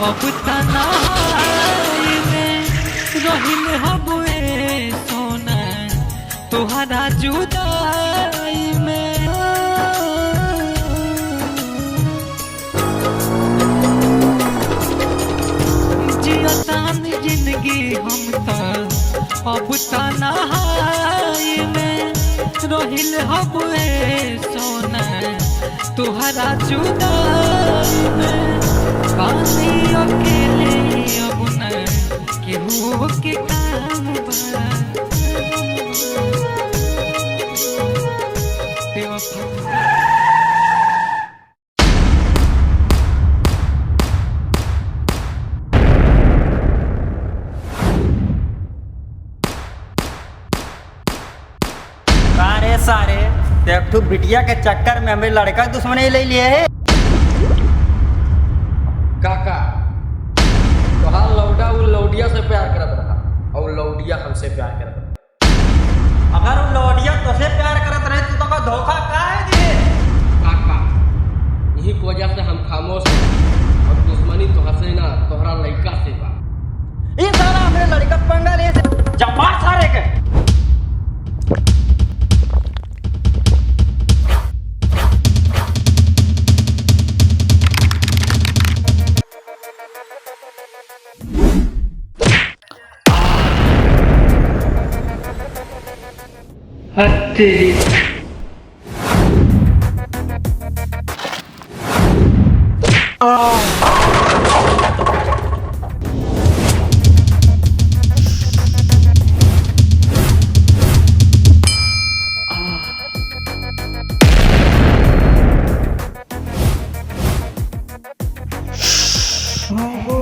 अब तन्हाई में रहिल हबे सोना तुहरा जुदाई में। जियतान जिंदगी हम त अब तन्हाई में रहिल हबे सोना तुहरा जुदाई में। पानी अकेले अब न केहू के काम बा। बेवफा सारे तो बिटिया के चक्कर में हमें लड़का दुश्मन ले लिए है। काका तो हाँ लौडा वो लौडिया से प्यार करत रहा और लौडिया हमसे प्यार करत रहा। अगर वो लौडिया तुझसे प्यार करत रहे तो का धोखा काहे दिए? काका यही की वजह से हम खामोश हैं और दुश्मनी तो हंसे ना तोहरा लड़का से बा। ये सारा हमें लड़का पंगा ले जमा सारे के तेरी Oh